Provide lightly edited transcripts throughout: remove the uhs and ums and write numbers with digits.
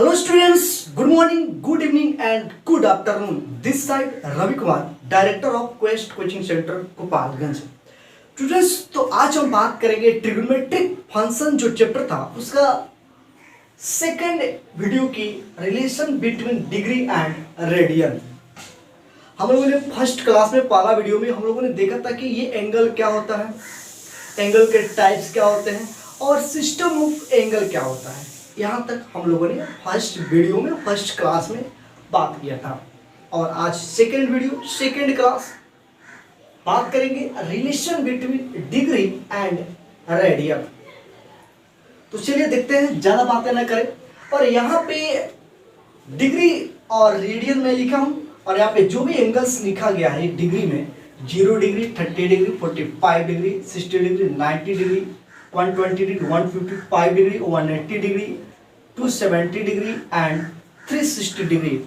Hello students, good morning, good evening and good afternoon. This side Ravi Kumar, director of Quest coaching centre Gopalganj. Students, तो आज हम बात करेंगे trigonometric function जो chapter था उसका सेकंड वीडियो की relation between degree and radian. हम लोगों ने फर्स्ट क्लास में पहला वीडियो में हम लोगों ने देखा था कि ये एंगल क्या होता है, एंगल के टाइप्स क्या होते हैं और सिस्टम ऑफ एंगल क्या होता है। यहाँ तक हम लोगों ने फर्स्ट वीडियो में फर्स्ट क्लास में बात किया था और आज सेकंड वीडियो सेकंड क्लास बात करेंगे relation between degree and radian. तो चलिए देखते हैं, ज़्यादा बातें ना करें। और यहाँ पे डिग्री और रेडियन में लिखा हूँ और यहाँ पे जो भी एंगल्स लिखा गया है डिग्री में 0 degree, 30 degree, 45 degree, 60 degree, 90 degree, 120 degree, 155 degree, 180 degree, 270 degree and 360 degree,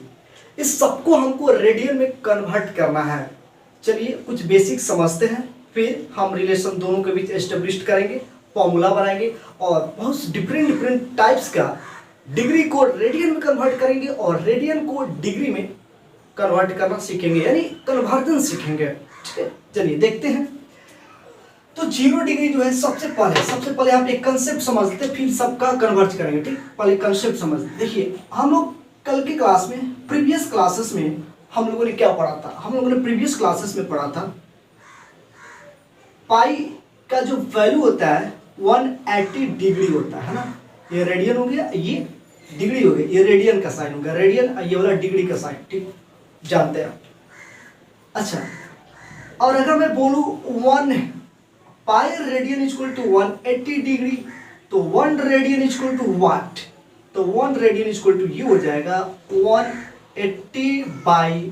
इस सबको हमको रेडियन में कन्वर्ट करना है। चलिए कुछ बेसिक समझते हैं, फिर हम रिलेशन दोनों के बीच एस्टेब्लिश करेंगे, फॉर्मूला बनाएंगे और बहुत डिफरेंट टाइप्स का डिग्री को रेडियन में कन्वर्ट करेंगे और रेडियन को डिग्री में कन्वर्ट करना सीखेंगे, यानी कन्वर्जन सीखेंगे। ठीक है, चलिए देखते हैं। तो 0 डिग्री जो है सबसे पहले यहाँ पे कंसेप्ट समझते हैं, फिर सबका कन्वर्ट करेंगे। ठीक, पहले कंसेप्ट समझते। देखिए, हम लोग कल की क्लास में प्रीवियस क्लासेस में हम लोगों ने क्या पढ़ा था, हम लोगों ने प्रीवियस क्लासेस में पढ़ा था पाई का जो वैल्यू होता है 180 डिग्री होता है ना। ये रेडियन हो गया, ये डिग्री हो गया, ये रेडियन का साइन हो गया, रेडियन, ये वाला डिग्री का साइन। ठीक, जानते हैं। अच्छा, और अगर मैं बोलूं 1 pi radian equal to 180 degree, तो 1 रेडियन इक्वल टू व्हाट, तो 1 रेडियन इक्वल टू ये हो जाएगा 180 बाई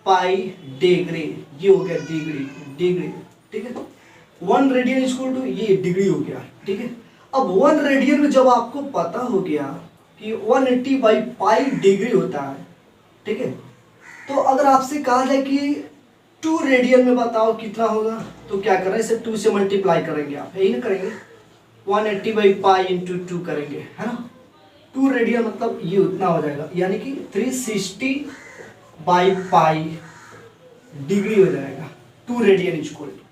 पाई डिग्री, ये हो गया डिग्री। ठीक है, 1 रेडियन इक्वल टू ये डिग्री हो गया। ठीक है, अब 1 रेडियन में जब आपको पता हो गया कि 180 बाई पाई डिग्री होता है, ठीक है, तो अगर आपसे कहा जाए कि 2 रेडियन में बताओ कितना होगा, तो क्या कर रहे हैं, इसे 2 से मल्टीप्लाई करेंगे, आप यही ना करेंगे, 180 बाई पाई इंटू 2 करेंगे, है ना। 2 रेडियन मतलब ये उतना हो जाएगा, यानी कि 360 बाई पाई डिग्री हो जाएगा 2 रेडियन इक्वल टू।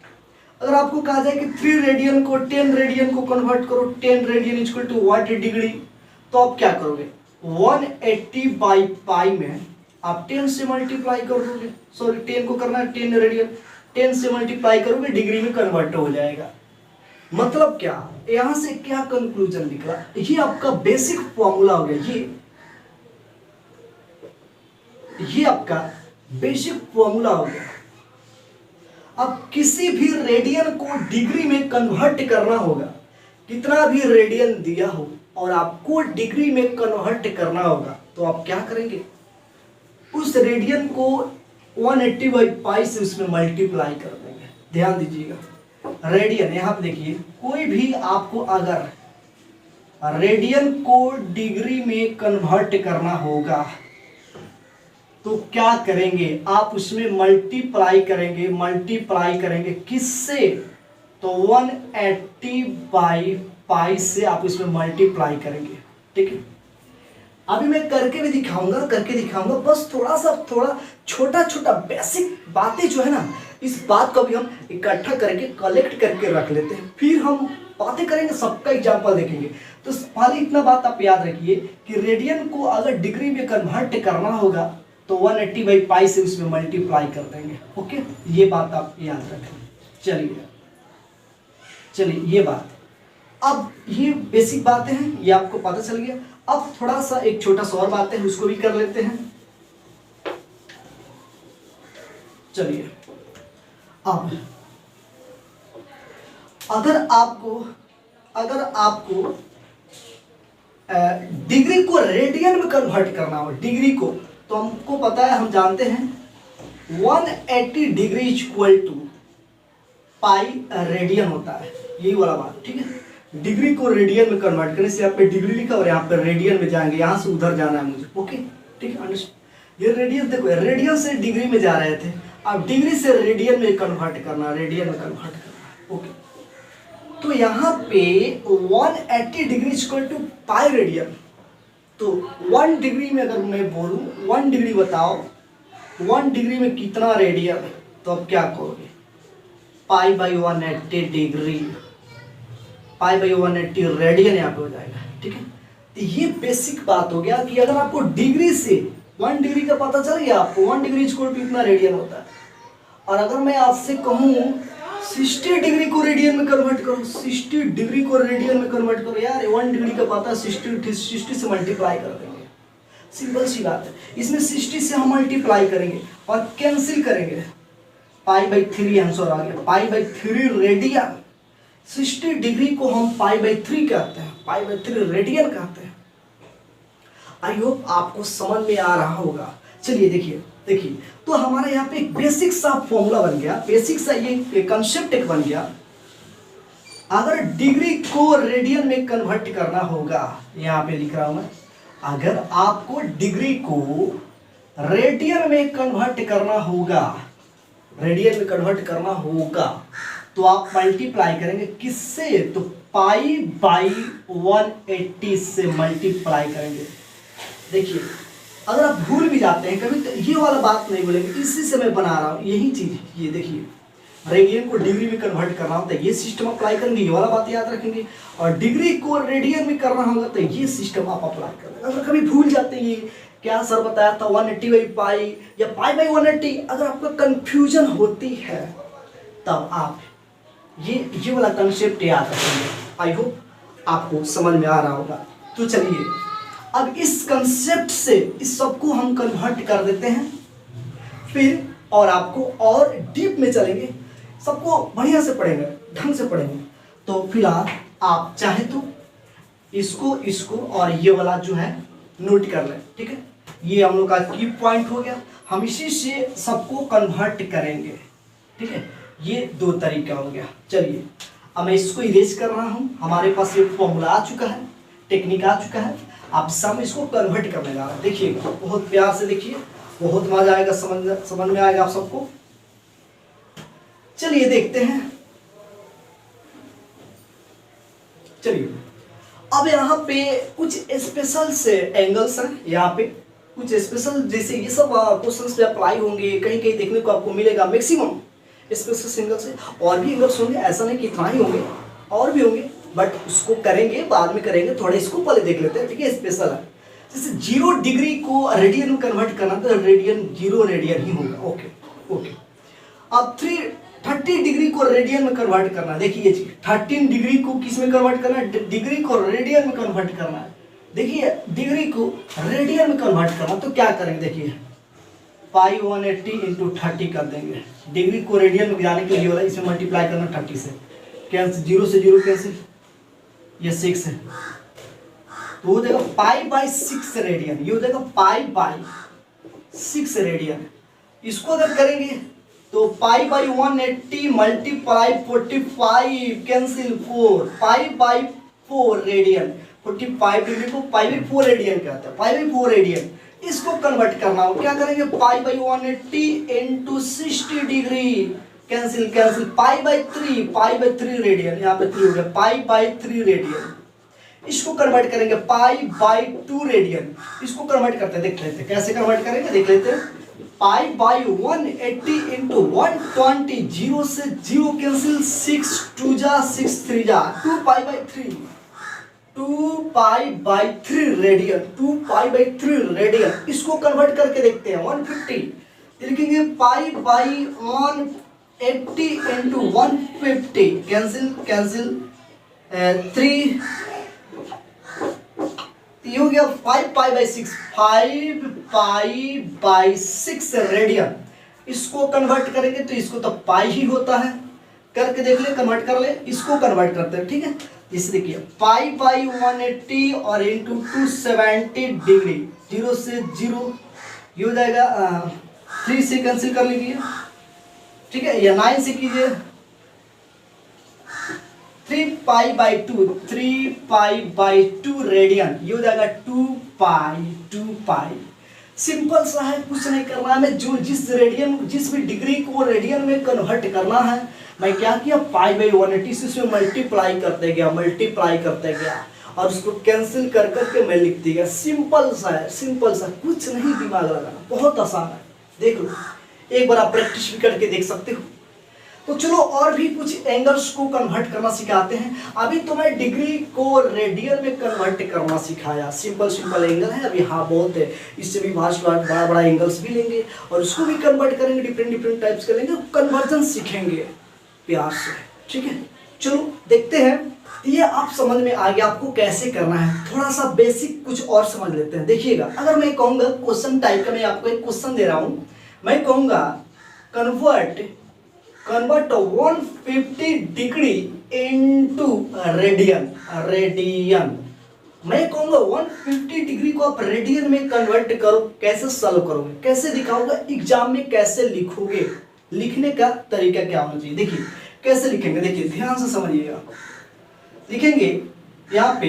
अगर आपको कहा जाए कि 3 रेडियन को 10 रेडियन को कन्वर्ट करो, 10 radian equal to what degree, तो आप क्या करोगे, 180 बाई पाई में आप 10 से मल्टीप्लाई कर दोगे, सॉरी 10 को करना है 10 रेडियन, 10 से मल्टीप्लाई करोगे, डिग्री में कन्वर्ट हो जाएगा। मतलब क्या, यहां से क्या कंक्लूजन निकला, ये आपका बेसिक फॉर्मूला हो गया, ये आपका बेसिक फॉर्मूला हो गया। अब किसी भी रेडियन को डिग्री में कन्वर्ट करना होगा, कितना भी रेडियन दिया हो और आपको डिग्री में कन्वर्ट करना होगा, तो आप क्या करेंगे, उस रेडियन को 180 बाई पाई से उसमें मल्टीप्लाई कर देंगे। ध्यान दीजिएगा, रेडियन, यहाँ पे देखिए, कोई भी आपको अगर रेडियन को डिग्री में कन्वर्ट करना होगा तो क्या करेंगे, आप उसमें मल्टीप्लाई करेंगे किससे, तो 180 बाई पाई से आप उसमें मल्टीप्लाई करेंगे। ठीक है, अभी मैं करके दिखाऊंगा, बस थोड़ा छोटा बेसिक बातें जो है ना, इस बात को भी हम इकट्ठा करके कलेक्ट करके रख लेते हैं, फिर हम बातें करेंगे, सबका एग्जांपल देखेंगे। तो पहले इतना बात आप याद रखिए कि रेडियन को अगर डिग्री में कन्वर्ट करना होगा तो 180 बाई पाई से उसमें मल्टीप्लाई कर देंगे। ओके, ये बात आप याद रखें। चलिए ये बात, अब ये बेसिक बातें हैं, ये आपको पता चल गया। अब थोड़ा सा एक छोटा सा और बात है, उसको भी कर लेते हैं। चलिए, अब अगर आपको डिग्री को रेडियन में कन्वर्ट करना हो, डिग्री को, तो हमको पता है, हम जानते हैं 180 degree equal to pi radian होता है, यही वाला बात। ठीक है, डिग्री को रेडियन में कन्वर्ट करने से, यहाँ पे डिग्री लिखा और यहाँ पे रेडियन में जाएंगे, यहाँ से उधर जाना है मुझे। ओके, ठीक है, अंडरस्टैंड। ये रेडियन, देखो रेडियन से डिग्री में जा रहे थे, अब डिग्री से रेडियन में कन्वर्ट करना, ओके, तो यहाँ पे 180 degree equal to pi radian, तो 1 डिग्री में अगर मैं बोलूँ 1 डिग्री बताओ 1 डिग्री में कितना रेडियन है, तो अब क्या करोगे, π/180 डिग्री, π/180 रेडियन यहाँ पे हो जाएगा। ठीक है, तो ये बेसिक बात हो गया कि अगर आपको डिग्री से 1 डिग्री का पता चल गया आपको 1 डिग्री इक्वल टू इतना रेडियन होता है। और अगर मैं आपसे कहूँ 60 डिग्री को रेडियन में कन्वर्ट करो, 60 डिग्री को रेडियन में कन्वर्ट करो, यार 1 डिग्री का पता 60 से मल्टीप्लाई कर देंगे, सिंपल सी बात है। इसमें 60 से हम मल्टीप्लाई करेंगे और कैंसिल करेंगे, π/3 आंसर आ गया, π/3 रेडियन। 60 डिग्री को हम π/3 कहते हैं, π/3 रेडियन कहते हैं। आई होप आपको समझ में आ रहा होगा। चलिए देखिए तो हमारा यहाँ पे एक बेसिक सा फॉर्मूला बन गया, बेसिक सा ये कंसेप्ट एक बन गया। अगर डिग्री को रेडियन में कन्वर्ट करना होगा, यहाँ पे लिख रहा हूं मैं, अगर आपको डिग्री को रेडियन में कन्वर्ट करना होगा, रेडियन में कन्वर्ट करना होगा, तो आप मल्टीप्लाई करेंगे किससे, तो π/180 से मल्टीप्लाई करेंगे। देखिए अगर आप भूल भी जाते हैं कभी, तो ये वाला बात नहीं बोलेंगे, इसी से मैं बना रहा हूँ यही चीज। ये देखिए रेडियन को डिग्री में कन्वर्ट करना होता है, ये सिस्टम अप्लाई करेंगे, ये वाला बात याद रखेंगे। और डिग्री को रेडियन में करना होगा तो ये सिस्टम आप अप्लाई करेंगे। अगर कभी भूल जाते हैं ये क्या सर बताया था 180/π या π/180, अगर आपको कंफ्यूजन होती है तब आप ये वाला कंसेप्ट याद रखेंगे। आई होप आपको समझ में आ रहा होगा। तो चलिए अब इस कंसेप्ट से इस सबको हम कन्वर्ट कर देते हैं, फिर और आपको और डीप में चलेंगे, सबको बढ़िया से पढ़ेंगे, ढंग से पढ़ेंगे। तो फिलहाल आप चाहे तो इसको और ये वाला जो है नोट कर लें। ठीक है, ये हम लोग का की पॉइंट हो गया, हम इसी से सबको कन्वर्ट करेंगे। ठीक है, ये 2 तरीका हो गया। चलिए अब मैं इसको इरेज कर रहा हूँ, हमारे पास ये फॉर्मूला आ चुका है, टेक्निक आ चुका है, आप सब इसको कन्वर्ट करने जा रहे हैं। देखिए बहुत प्यार से देखिए, बहुत मजा आएगा, समझ में आएगा आप सबको। चलिए देखते हैं। चलिए अब यहाँ पे कुछ स्पेशल से एंगल्स हैं, यहाँ पे कुछ स्पेशल, जैसे ये सब क्वेश्चंस पे अप्लाई होंगे, कहीं कहीं देखने को आपको मिलेगा मैक्सिमम स्पेशल एंगल्स है। और भी एंगल्स होंगे, ऐसा नहीं कि इतना ही होंगे, और भी होंगे, बट उसको करेंगे बाद में करेंगे, थोड़ा इसको पहले देख लेते हैं। ठीक है, स्पेशल है, जैसे 0 डिग्री को रेडियन में कन्वर्ट करना तो रेडियन 0 रेडियन ही होगा। ओके अब 30 डिग्री को रेडियन में कन्वर्ट करना है। देखिए ये चीज 13 डिग्री को किस में कन्वर्ट करना है, डिग्री को रेडियन में कन्वर्ट करना है। देखिए डिग्री को रेडियन में कन्वर्ट करना, तो क्या करेंगे, देखिए π/180 × 30 कर देंगे। डिग्री को रेडियन में गिराने के लिए वाला इसमें मल्टीप्लाई करना 30 से, कैंसिल, 0 से 0 कैंसिल, ये 6 है, तो हो जाएगा π/6 रेडियन, ये हो जाएगा π/6 रेडियन। इसको अगर करेंगे तो π/180 मल्टीप्लाई 45 कैंसिल 4, π/4 रेडियन। 45 डिग्री को π/4 रेडियन कहते हैं, π/4 रेडियन। इसको कन्वर्ट करना हो, क्या करेंगे, π/180 × 60 डिग्री, कैंसिल π/3 रेडियन, यहाँ पे 3 हो गया, π/3 रेडियन। इसको कन्वर्ट करेंगे π/2 रेडियन। इसको कन्वर्ट करते हैं, देख लेते हैं कैसे कन्वर्ट करेंगे, देख लेते हैं। π/180 × 120, 0 से 0 कैंसिल, 6 2 जा 6 3 जा, 2π/3 रेडियन, 2π/3 रेडियन। इसको कन्वर्ट करके देखते हैं 150, लिखेंगे π/180 × 150, कैंसिल 3, ये हो गया 5π/6 रेडियन। इसको कन्वर्ट करेंगे तो इसको तो पाई ही होता है, करके देख ले, कन्वर्ट कर ले, इसको कन्वर्ट करते हैं। ठीक है, इसे देखिए π/180 और इंटू 270 डिग्री, 0 से 0, ये हो जाएगा 3 से कैंसिल कर लीजिए। ठीक है, या 9 से कीजिए, 3π/2 रेडियन, ये हो जाएगा 2π। सिंपल सा है, कुछ नहीं करना है। जो जिस भी डिग्री को रेडियन में कन्वर्ट करना है, मैं क्या किया, π/180 से उसमें मल्टीप्लाई करते गया, और उसको कैंसिल कर करके मैं लिख दिया। सिंपल सा है, सिंपल सा, कुछ नहीं दिमाग लगाना, बहुत आसान है। देख लो, एक बार आप प्रैक्टिस भी करके देख सकते हो। तो चलो और भी कुछ एंगल्स को कन्वर्ट करना सिखाते हैं। अभी तो मैं डिग्री को रेडियन में कन्वर्ट करना सिखाया, सिंपल सिंपल एंगल है। अभी हाँ बहुत है, इससे भी वास्ट बड़ा बड़ा एंगल्स भी लेंगे और उसको भी कन्वर्ट करेंगे, डिफरेंट डिफरेंट टाइप्स के लेंगे, कन्वर्जन सीखेंगे प्यार से, ठीक है। चलो देखते हैं, ये आप समझ में आ गया आपको कैसे करना है। थोड़ा सा बेसिक कुछ और समझ लेते हैं। देखिएगा, अगर मैं कहूँगा क्वेश्चन टाइप का, मैं आपको एक क्वेश्चन दे रहा हूँ, मैं कहूँगा कन्वर्ट 150 डिग्री इनटू रेडियन। मैं कहूँगा 150 डिग्री को आप रेडियन में कन्वर्ट करो। कैसे सॉल्व करोगे, कैसे दिखाओगे, एग्जाम में कैसे लिखोगे, लिखने का तरीका क्या होना चाहिए। देखिए कैसे लिखेंगे, देखिए ध्यान से समझिएगा। लिखेंगे यहाँ पे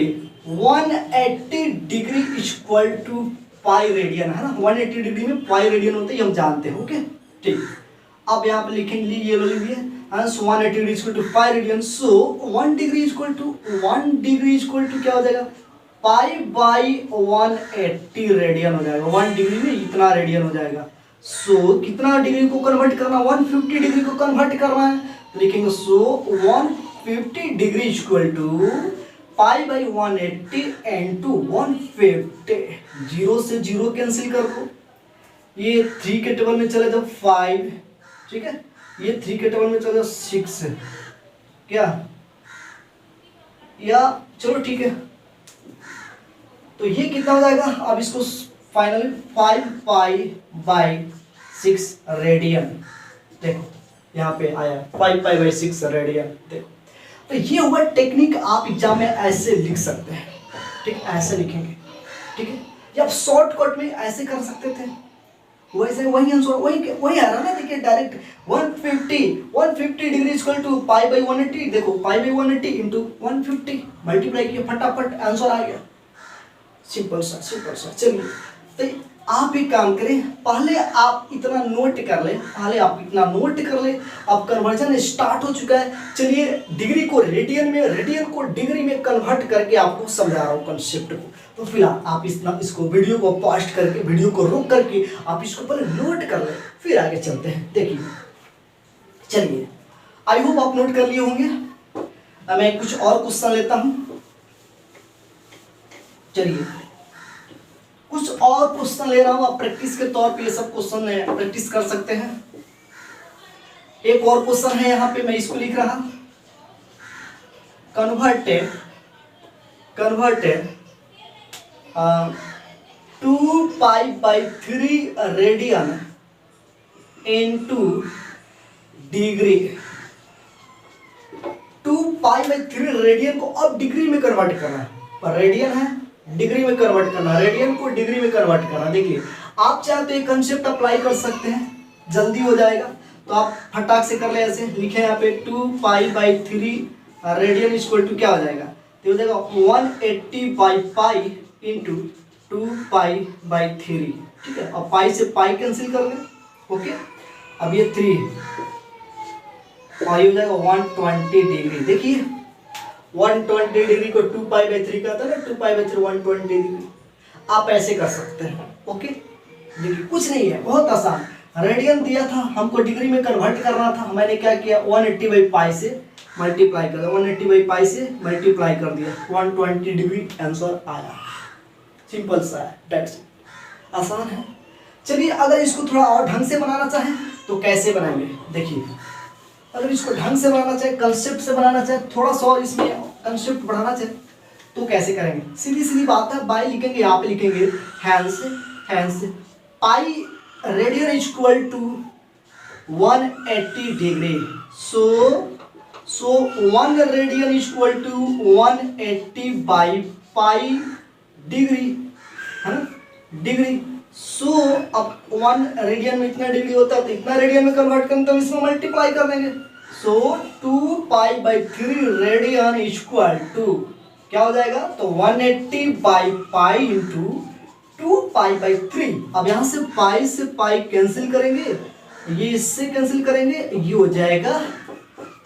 180 degree equal to pi radian, है ना। 180 डिग्री में पाई रेडियन होते हैं, हम जानते हैं, ओके ठीक। अब यहाँ पे लिखेंगे, ये लो लीजिए, 180 degree equal to pi radian. So 1 degree equal to क्या हो जाएगा, पाई बाई 180 रेडियन हो जाएगा। 1 डिग्री में इतना रेडियन हो जाएगा। सो कितना डिग्री को कन्वर्ट करना, 150 डिग्री को कन्वर्ट करना है, तो लिखेंगे so 150 degree equal to pi by 180 into 150। Zero से जीरो कैंसिल कर दो, ये 3 के टेबल में चले जाओ 5, ठीक है, ये 3 के टेबल में चले जाओ 6, क्या, या चलो ठीक है। तो ये कितना हो जाएगा, अब इसको फाइनली 5 पाई बाई 6 रेडियन। देखो यहाँ पे आया 5 पाई बाई 6 रेडियन। देखो तो ये हुआ टेक्निक, आप एग्जाम में ऐसे लिख सकते हैं, ठीक, ऐसे लिखेंगे, ठीक है। या आप शॉर्टकट में ऐसे कर सकते थे, वैसे वही आंसर वही आ रहा ना। देखिए direct 150 degree equal to pi by 180। देखो पाई बाई 180 इंटू 150 मल्टीप्लाई किया, फटाफट आंसर आ गया। सिंपल सा, सिंपल सा। चलिए तो आप एक काम करें, पहले आप इतना नोट कर ले, अब कन्वर्जन स्टार्ट हो चुका है। चलिए डिग्री को रेडियन में, रेडियन को डिग्री में कन्वर्ट करके आपको समझा रहा हूँ कंसेप्ट को। तो फिलहाल आप इसको वीडियो को पॉज करके, वीडियो को रोक करके आप इसको पहले नोट कर ले, फिर आगे चलते हैं। देखिए चलिए, आई होप आप नोट कर लिए होंगे। मैं कुछ और क्वेश्चन लेता हूँ। चलिए कुछ और क्वेश्चन ले रहा हूं, आप प्रैक्टिस के तौर पे ये सब क्वेश्चन प्रैक्टिस कर सकते हैं। एक और क्वेश्चन है यहाँ पे, मैं इसको लिख रहा, converted 2 pi by 3 radian into degree. 2 pi by 3 radian को अब डिग्री में कन्वर्ट करना है, पर रेडियन है, डिग्री में कन्वर्ट करना, रेडियन को डिग्री में कन्वर्ट करना। देखिए आप चाहे तो ये कंसेप्ट अप्लाई कर सकते हैं, जल्दी हो जाएगा। तो आप फटाक से कर ले, ऐसे लिखे यहाँ पे 2 pi by 3 radian equal to क्या हो जाएगा, तो हो जाएगा 180 by pi into 2 pi by 3, ठीक है। अब पाई से पाई कैंसिल कर लें, ओके। अब ये 3 पाई हो जाएगा 120 डिग्री। देखिए 120 डिग्री को 2 पाई बाई 3 का था ना, 2 पाई बाई 3 120 डिग्री। आप ऐसे कर सकते हैं, ओके। देखिए कुछ नहीं है, बहुत आसान। रेडियन दिया था, हमको डिग्री में कन्वर्ट करना था, मैंने क्या किया, 180 बाई पाई से मल्टीप्लाई कर दिया, 180 बाई पाई से मल्टीप्लाई कर दिया, 120 डिग्री आंसर आया। सिंपल सा है, दैट्स इट, आसान है। चलिए अगर इसको थोड़ा और ढंग से बनाना चाहें तो कैसे बनाएंगे, देखिए अगर इसको ढंग से बनाना चाहे, कंसेप्ट से बनाना चाहे, थोड़ा सा और इसमें कंसेप्ट बढ़ाना चाहे तो कैसे करेंगे। सीधी सीधी बात है, बाई लिखेंगे, यहाँ पे लिखेंगे hence pi radian equal to 180 degree. So 1 radian equal to 180 by pi degree, है ना, डिग्री। सो अब 1 रेडियन में इतना डिग्री होता है, तो इतना रेडियन में कन्वर्ट करना, तो इसमें मल्टीप्लाई कर देंगे। So 2 pi by 3 radian equal to क्या हो जाएगा, तो 180 by pi into 2 pi by 3। अब यहाँ से पाई कैंसिल करेंगे, ये इससे कैंसिल करेंगे, ये हो जाएगा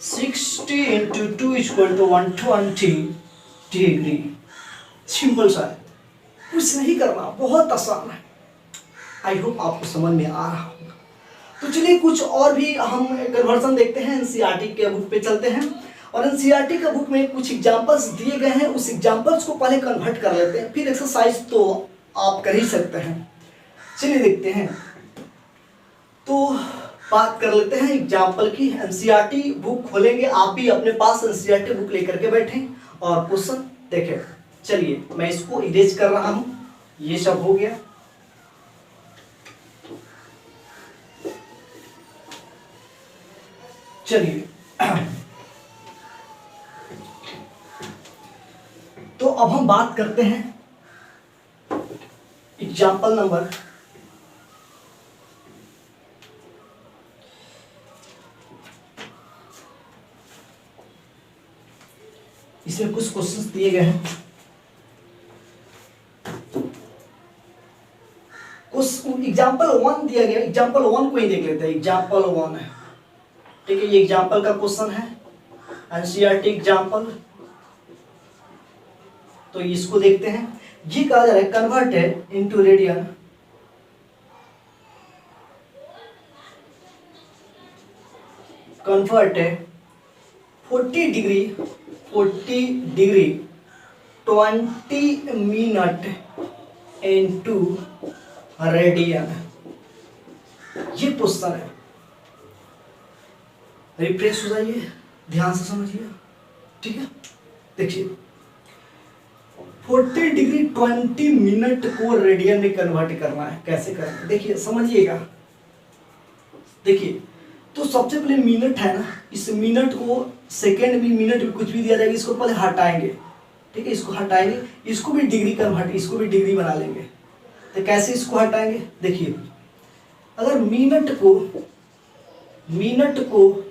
60 into 2 equal to 120 degree. Simple सा है, कुछ नहीं करना, बहुत आसान है। आई होप आपको समझ में आ रहा होगा। तो चलिए कुछ और भी हम कन्वर्जन देखते हैं। एनसीईआरटी के बुक पे चलते हैं और एनसीईआरटी के बुक में कुछ एग्जांपल्स दिए गए हैं, उस एग्जांपल्स को पहले कन्वर्ट कर लेते हैं, फिर एक्सरसाइज तो आप कर ही सकते हैं। चलिए देखते हैं। तो बात कर लेते हैं एग्जाम्पल की। एनसीईआरटी बुक खोलेंगे, आप भी अपने पास एनसीईआरटी बुक लेकर के बैठें और क्वेश्चन देखें। चलिए मैं इसको इरेज कर रहा हूं, ये सब हो गया। चलिए तो अब हम बात करते हैं एग्जाम्पल नंबर इसमें कुछ क्वेश्चंस दिए गए हैं। कुछ एग्जाम्पल 1 दिया गया, एग्जाम्पल 1 को ही देख लेते हैं। एग्जाम्पल 1 है, ठीक है, ये एग्जाम्पल का क्वेश्चन है, एनसीईआरटी एग्जाम्पल। तो इसको देखते हैं। ये कहा जा रहा है converted into radian converted 40 degree 20 minute into radian. ये क्वेश्चन है। रिफ्रेश हो जाइए, ध्यान से समझिए, ठीक है। देखिए 40 डिग्री 20 मिनट को रेडियन में कन्वर्ट करना है, कैसे करना है देखिए, समझिएगा। देखिए तो सबसे पहले मिनट है ना, इस मिनट को सेकेंड भी, मिनट भी, कुछ भी दिया जाएगा, इसको पहले हटाएंगे, ठीक है, इसको हटाएंगे, इसको भी डिग्री कन्वर्ट, इसको भी डिग्री बना लेंगे। तो कैसे इसको हटाएंगे, देखिए अगर मिनट को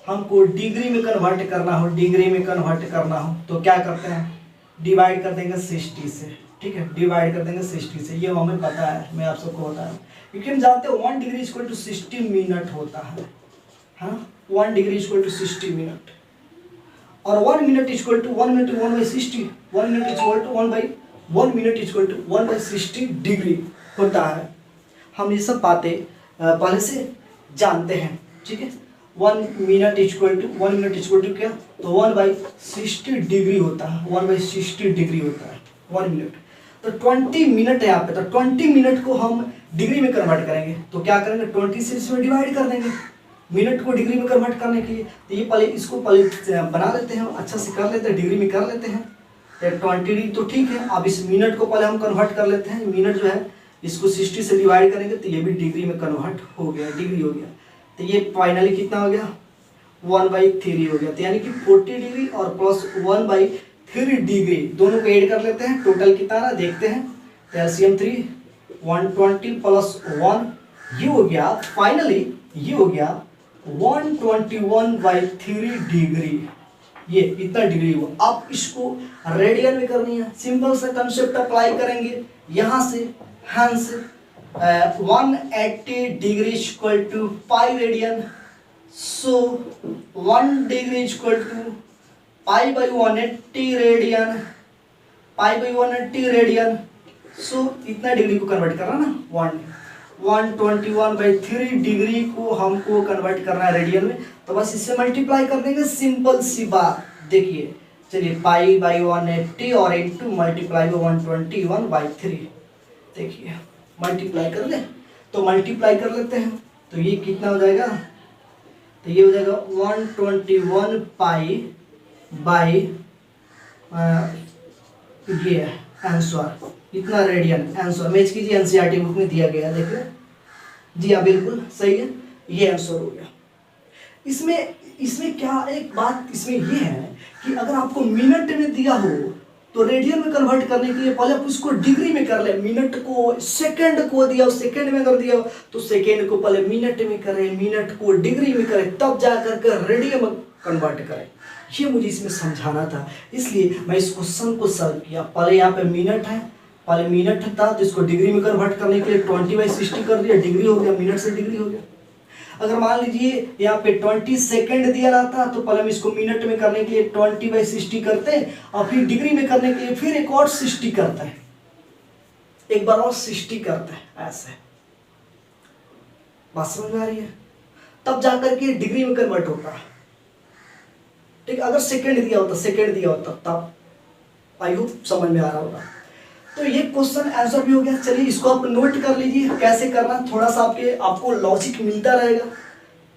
हमको डिग्री में कन्वर्ट करना हो, डिग्री में कन्वर्ट करना हो तो क्या करते हैं, डिवाइड कर देंगे 60 से, ठीक है, डिवाइड कर देंगे 60 से। ये हमें पता है, मैं आप सबको बता रहा हूँ, क्योंकि हम जानते हैं 1 डिग्री इक्वल टू 60 मिनट होता है, हाँ, 1 डिग्री इक्वल टू 60 मिनट, और 1 minute equal to 1 minute 1/60, 1 minute equal to 1 minute equal to 1/60 degree होता है। हम ये सब बातें पहले से जानते हैं, ठीक है। 1 मिनट इक्वल टू क्या, तो 1/60 डिग्री होता है, 1/60 डिग्री होता है 1 मिनट। तो 20 मिनट है यहाँ पे, तो 20 मिनट को हम डिग्री में कन्वर्ट करेंगे, तो क्या करेंगे, 20 से इसमें डिवाइड कर देंगे मिनट को डिग्री में कन्वर्ट करने के लिए। तो ये पहले इसको पहले बना लेते हैं, अच्छा से कर लेते हैं, डिग्री में कर लेते हैं। तो 20 डिग्री तो ठीक है, अब इस मिनट को पहले हम कन्वर्ट कर लेते हैं। मिनट जो है इसको 60 से डिवाइड करेंगे तो ये भी डिग्री में कन्वर्ट हो गया, डिग्री हो गया। तो ये फाइनली कितना हो गया, 1/3 हो गया। तो यानी कि 40 डिग्री और प्लस 1/3 डिग्री दोनों को ऐड कर लेते हैं, टोटल कितना रहा देखते हैं। तो एलसीएम 3 120 प्लस 1 ये हो गया, फाइनली ये हो गया 121/3 डिग्री, ये इतना डिग्री हुआ। अब इसको रेडियन में करनी है, सिंपल सा कंसेप्ट अप्लाई करेंगे यहाँ से, hence 180 degree equal to pi radian, so 1 degree equal to पाई/180 रेडियन, पाई/180 रेडियन, सो इतना डिग्री को कन्वर्ट करना ना, 121/3 डिग्री को हमको कन्वर्ट करना है रेडियन में। तो बस इससे मल्टीप्लाई कर देंगे, सिंपल सी बात। देखिए चलिए पाई/180 और इंटू मल्टीप्लाई बाई 121/3, देखिए मल्टीप्लाई कर ले, तो मल्टीप्लाई कर लेते हैं। तो ये कितना हो जाएगा, तो ये हो जाएगा 121 पाई बाई ये आंसर इतना रेडियन, आंसर मैच कीजिए, एनसीईआरटी बुक में दिया गया, देखिए जी हाँ बिल्कुल सही है, ये आंसर हो गया। इसमें क्या एक बात इसमें ये है कि अगर आपको मिनट में दिया हो तो रेडियन में कन्वर्ट करने के लिए पहले आप उसको डिग्री में कर ले। मिनट को सेकंड को दिया, सेकंड में अगर दिया तो सेकंड को पहले मिनट में करें, मिनट को डिग्री में करें, तब जा करके रेडियन में कन्वर्ट करें। ये मुझे इसमें समझाना था, इसलिए मैं इस क्वेश्चन को सॉल्व किया। पहले यहाँ पे मिनट है, पहले मिनट था तो इसको डिग्री में कन्वर्ट करने के लिए 20/60 कर दिया, डिग्री हो गया, मिनट से डिग्री हो गया। अगर मान लीजिए यहाँ पे 20 सेकेंड दिया रहता तो पहले हम इसको मिनट में करने के लिए 20/60 करते हैं और फिर डिग्री में करने के लिए फिर एक और 60 करते हैं, एक बार और 60 करते हैं। ऐसे बात समझ में आ रही है? तब जाकर के डिग्री में कन्वर्ट होता है। ठीक, अगर सेकेंड दिया होता तब। आई होप समझ में आ रहा होगा। तो ये क्वेश्चन आंसर भी हो गया। चलिए इसको आप नोट कर लीजिए कैसे करना, थोड़ा सा आपको लॉजिक मिलता रहेगा,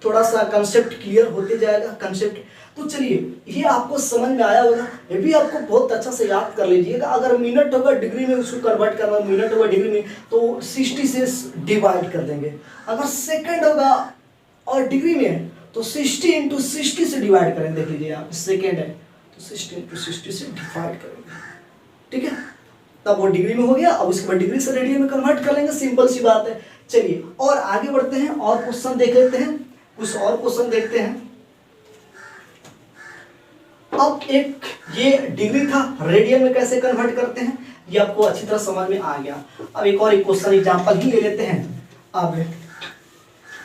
थोड़ा सा कंसेप्ट क्लियर होते जाएगा कंसेप्ट। तो चलिए ये आपको समझ में आया होगा, ये भी आपको बहुत अच्छा से याद कर लीजिएगा। अगर मिनट होगा डिग्री में उसको कन्वर्ट करना, मिनट होगा डिग्री में तो 60 से डिवाइड कर देंगे। अगर सेकेंड होगा और डिग्री में है तो 60 × 60 से डिवाइड करें। देख लीजिए आप, सेकेंड है तो 60 × 60 से डिवाइड करेंगे। ठीक है, तब वो डिग्री में हो गया। अब उसके बाद डिग्री से रेडियन में कन्वर्ट कर लेंगे, सिंपल सी बात है। चलिए और आगे बढ़ते हैं, और क्वेश्चन देख लेते हैं, कुछ और क्वेश्चन देखते हैं। अब एक ये डिग्री था, रेडियन में कैसे कन्वर्ट करते हैं ये आपको अच्छी तरह समझ में आ गया। अब एक और क्वेश्चन एग्जांपल ही ले लेते हैं। अब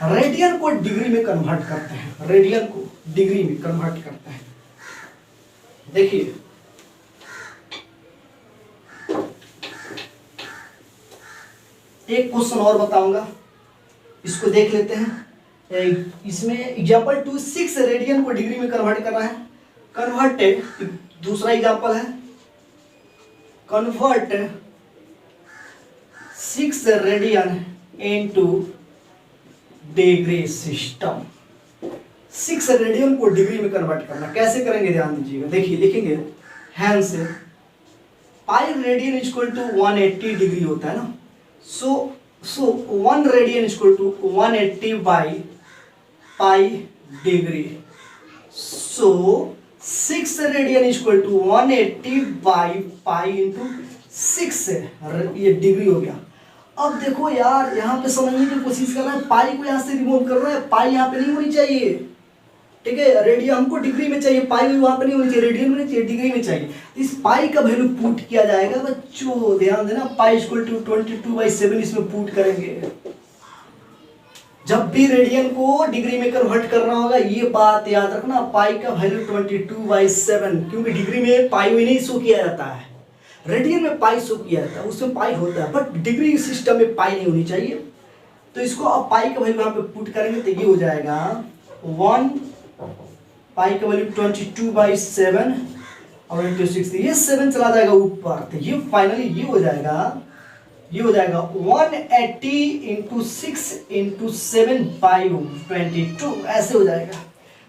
रेडियन को डिग्री में कन्वर्ट करते हैं, रेडियन को डिग्री में कन्वर्ट करते हैं। देखिए एक क्वेश्चन और बताऊंगा, इसको देख लेते हैं। इसमें एग्जांपल 2 6 रेडियन को डिग्री में कन्वर्ट करना है। कन्वर्ट, दूसरा एग्जांपल है convert 6 radian into degree system. 6 radian को डिग्री में कन्वर्ट करना, कैसे करेंगे ध्यान दीजिएगा। देखिए लिखेंगे हैंड से, pi radian equal to 180 degree होता है ना। So 1 radian is equal to 180 by pi degree. So 6 radian is equal to 180 by pi into 6 ये डिग्री हो गया। अब देखो यार, यहाँ पे समझने की कोशिश कर रहा है, पाई को यहाँ से रिमूव कर रहा है, पाई यहाँ पे नहीं होनी चाहिए। ठीक है, रेडियन हमको डिग्री में चाहिए, पाई वहां पर नहीं होनी चाहिए, रेडियन में नहीं चाहिए, डिग्री में चाहिए। इस पाई का वैल्यू पुट किया जाएगा बच्चों, ध्यान देना, पाई इक्वल टू 22/7 इसमें पुट करेंगे। जब भी रेडियन को डिग्री में कन्वर्ट करना होगा ये बात याद रखना, पाई का वैल्यू 22/7, क्योंकि डिग्री में पाई नहीं शो किया जाता है, रेडियन में पाई शो किया जाता है, उसमें पाई होता है, बट डिग्री सिस्टम में पाई नहीं होनी चाहिए। तो इसको अब पाई का वैल्यू यहाँ पे पुट करेंगे तो ये हो जाएगा 1 पाई का वैल्यू 22/7 और इंटू 6, ये 7 चला जाएगा ऊपर, तो ये फाइनली ये हो जाएगा 180 × 6 × 7/22, ऐसे हो जाएगा।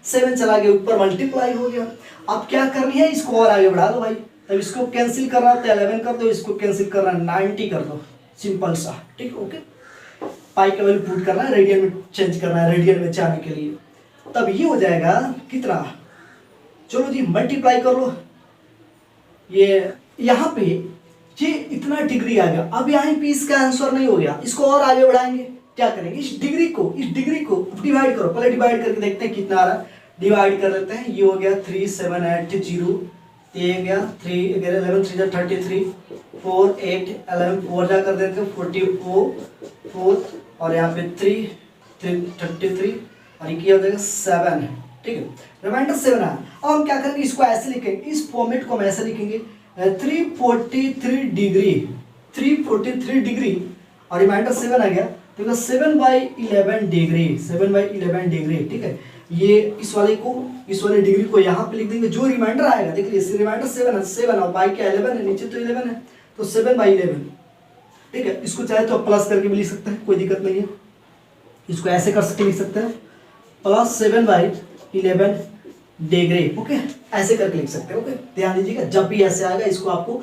7 चला गया ऊपर, मल्टीप्लाई हो गया। अब क्या करनी है, इसको और आगे बढ़ा दो भाई। तब इसको कैंसिल करना तो 11 कर दो, इसको कैंसिल करना 90 कर दो, सिंपल सा। ठीक, ओके। पाई का वैल्यू पुट करना है, रेडियन में चेंज करना है, रेडियन में जाने के लिए। तब ये हो जाएगा कितना, चलो जी मल्टीप्लाई कर लो। ये यहाँ पे ये इतना डिग्री आ गया। अब यहाँ पे इसका आंसर नहीं हो गया, इसको और आगे बढ़ाएंगे। क्या करेंगे, इस डिग्री को डिवाइड करो, पहले डिवाइड करके देखते हैं कितना आ रहा है। डिवाइड कर लेते हैं, ये हो गया 3780, ये गया 3 11 3 33 4 8 11 4 जा कर देते हैं 44 और यहाँ पे 3 33 और ये हो जाएगा 7। ठीक है, रिमाइंडर 7 है। अब हम क्या करेंगे, इसको ऐसे लिखेंगे, इस फॉर्मेट को हम ऐसे लिखेंगे 343 डिग्री और रिमाइंडर 7 आ गया, तो 7/11 डिग्री। ठीक है, ये इस वाले डिग्री को यहाँ पे लिख देंगे, जो रिमाइंडर आएगा देख लीजिए, रिमाइंडर 7 और बाई क्या 11 है, नीचे तो 11 है, तो 7/11। ठीक है, इसको चाहे तो प्लस करके भी लिख सकते हैं, कोई दिक्कत नहीं है। इसको ऐसे कर सकते, लिख सकते हैं प्लस 7/11 डिग्री। ओके, ऐसे करके लिख सकते हैं। ओके, ध्यान दीजिएगा, जब भी ऐसे आएगा इसको आपको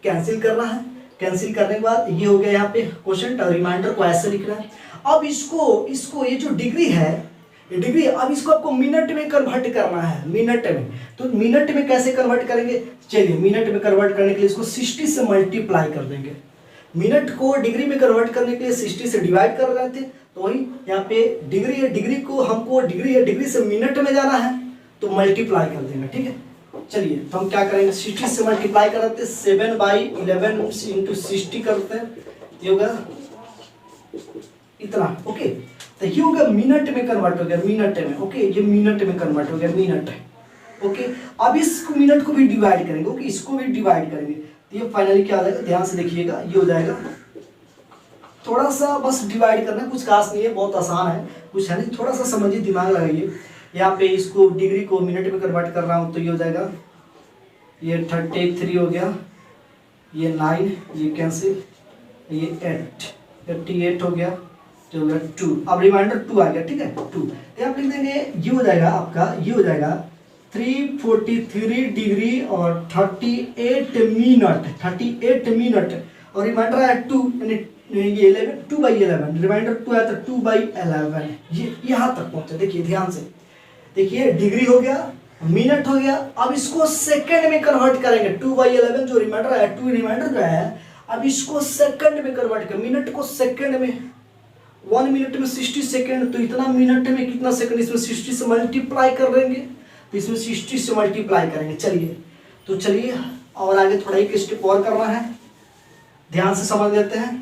कैंसिल करना है। कैंसिल करने के बाद ये हो गया यहाँ पे क्वेश्चन, और रिमाइंडर को ऐसे लिखना है। अब इसको ये जो डिग्री है, ये डिग्री, अब इसको आपको मिनट में कन्वर्ट करना है, मिनट में। तो मिनट में कैसे कन्वर्ट करेंगे, चलिए मिनट में कन्वर्ट करने के लिए इसको 60 से मल्टीप्लाई कर देंगे। मिनट को डिग्री में कन्वर्ट करने के लिए 60 से डिवाइड कर रहे थे, तो वही यहाँ पे डिग्री है, डिग्री को हमको डिग्री से मिनट में जाना है तो मल्टीप्लाई कर देंगे। ठीक है, चलिए तो हम क्या करेंगे, 60 से मल्टीप्लाई कर देते हैं, 7/11 × 60 करते हैं, ये होगा इतना। ओके, तो ये हो गया मिनट में कन्वर्ट हो गया, मिनट में। ओके, ये मिनट में कन्वर्ट हो गया, मिनट। ओके, अब इस मिनट को भी डिवाइड करेंगे। ओके, इसको भी डिवाइड करेंगे तो ये फाइनली क्या हो जाएगा, ध्यान से देखिएगा, ये हो जाएगा, थोड़ा सा बस डिवाइड करना, कुछ खास नहीं है, बहुत आसान है, कुछ है नहीं, थोड़ा सा समझिए, दिमाग लगाइए। यहाँ पे इसको डिग्री को मिनट में कन्वर्ट कर रहा हूँ तो ये हो जाएगा, ये 33 हो गया, ये 9, ये कैंसिल, ये 88 हो गया, तो हो गया 2। अब रिमाइंडर 2 आ गया, ठीक है, 2। आप लिख देंगे, ये हो जाएगा आपका, ये हो जाएगा 343 डिग्री और 38 मिनट, 38 मिनट, और रिमाइंडर आया 2, यानी ये 11, 2/11, रिमाइंडर 2 आया तो 2/11, ये यहाँ तक पहुंचा। देखिए ध्यान से देखिए, डिग्री हो गया, मिनट हो गया, अब इसको सेकंड में कन्वर्ट करेंगे। 2/11 जो रिमाइंडर आया, 2 रिमाइंडर जो है, अब इसको सेकंड में कन्वर्ट कर, मिनट को सेकंड में, 1 मिनट में 60 सेकंड, तो इतना मिनट में कितना सेकंड, इसमें 60 से मल्टीप्लाई कर देंगे, तो इसमें 60 से मल्टीप्लाई करेंगे। चलिए, तो चलिए और आगे थोड़ा एक स्टेप और करना है, ध्यान से समझ लेते हैं।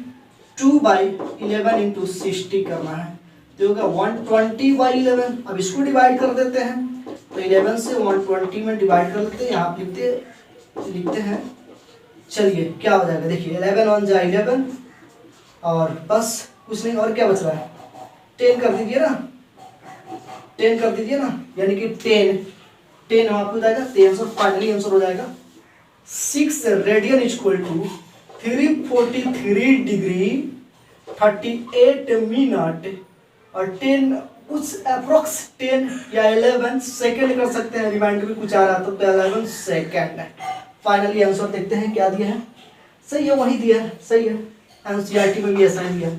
2/11 इंटू 60 करना है, तो होगा 120/11। अब इसको डिवाइड कर देते हैं, तो 11 से 120 में डिवाइड कर लेते हैं, यहाँ लिखते हैं। चलिए क्या हो जाएगा, देखिए 11 1 जा 11, और बस कुछ नहीं, और क्या बच रहा है, 10 कर दीजिए ना, 10 कर दीजिए ना, यानी कि 10 वहाँ पे हो जाएगा, तो आंसर फाइनली आंसर हो जाएगा 6 radian equal to 343 degree 38 minute और 10 कुछ अप्रोक्स 10 या 11 सेकेंड कर सकते हैं, रिमाइंडर भी कुछ आ रहा था तो 11 सेकेंड। फाइनली आंसर देखते हैं क्या दिया है, सही है, वही दिया है, सही है, एनसीईआरटी में भी ऐसा ही दिया।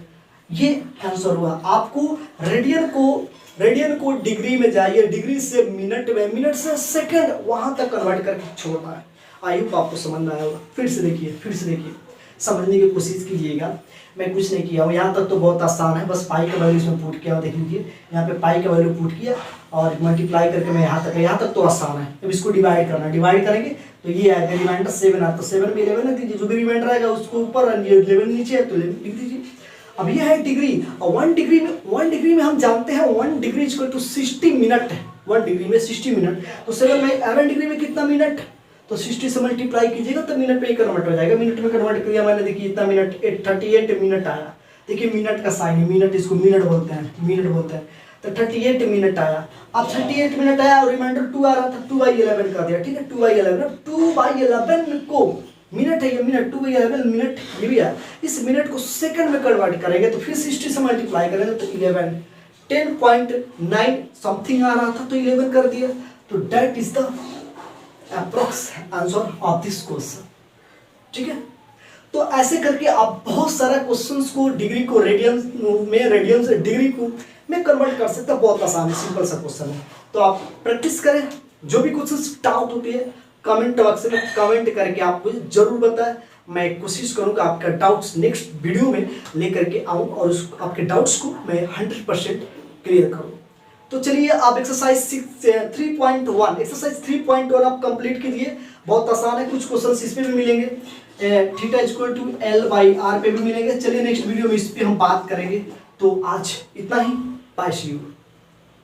ये आंसर हुआ। आपको रेडियन को डिग्री में जाइए, डिग्री से मिनट में, मिनट से सेकंड, वहां तक कन्वर्ट करके छोड़ना है। आई होप आपको समझ में आया होगा। फिर से देखिए, समझने की कोशिश कीजिएगा। मैं कुछ नहीं किया हूँ, यहाँ तक तो बहुत आसान है, बस पाई का वैल्यू इसमें पुट किया, देख लीजिए यहाँ पे पाई का वैल्यू पुट किया और मल्टीप्लाई करके मैं यहाँ तक तो आसान है। अब इसको डिवाइड करना, डिवाइड करेंगे तो ये आएगा, रिमाइंडर 7 आता, 7 में 11 लिख दीजिए, जो भी रिमाइंडर आएगा उसको ऊपर, 11 नीचे है तो 11 लिख दीजिए। अब ये है डिग्री, और 1 डिग्री में हम जानते हैं 1 डिग्री इक्वल टू 60 मिनट है, 1 डिग्री में 60 मिनट, तो 7 डिग्री में कितना मिनट, तो 60 से मल्टीप्लाई कीजिएगा तो मिनट में कन्वर्ट हो जाएगा। मिनट में कन्वर्ट किया मैंने, देखिए इतना मिनट, 38 मिनट आया। देखिए मिनट का साइन है, मिनट, इसको मिनट बोलते हैं, तो 38 मिनट आया। अब 38 मिनट आया और रिमाइंडर 2 आ रहा था, 2/11 कर दिया, ठीक है, 2/11 को मिनट है, ये मिनट 2/11 मिनट, ये भी है, इस मिनट को सेकंड में कन्वर्ट करेंगे तो फिर 60 से मल्टीप्लाई करेंगे तो 11, 10.9 समथिंग आ रहा था तो 11 कर दिया, तो that is the approx answer of this question. ठीक है, तो ऐसे करके आप बहुत सारा क्वेश्चंस को डिग्री को रेडियन से डिग्री को में कन्वर्ट कर सकते हैं। बहुत आसान है, सिंपल सा क्वेश्चन है, तो आप प्रैक्टिस करें। जो भी क्वेश्चंस डाउट होती है कमेंट बॉक्स में कमेंट करके आप मुझे जरूर बताएं। मैं कोशिश करूंगा आपका डाउट्स नेक्स्ट वीडियो में लेकर के आऊं और आपके डाउट्स को मैं 100% क्लियर करूं। तो चलिए आप एक्सरसाइज 3.1 एक्सरसाइज 3.1 आप कंप्लीट कीजिए। बहुत आसान है, कुछ क्वेश्चंस इसमें भी मिलेंगे, थीटा इक्वल टू L/R पे भी मिलेंगे। चलिए नेक्स्ट वीडियो में इस पे हम बात करेंगे। तो आज इतना ही, बाय, सी यू।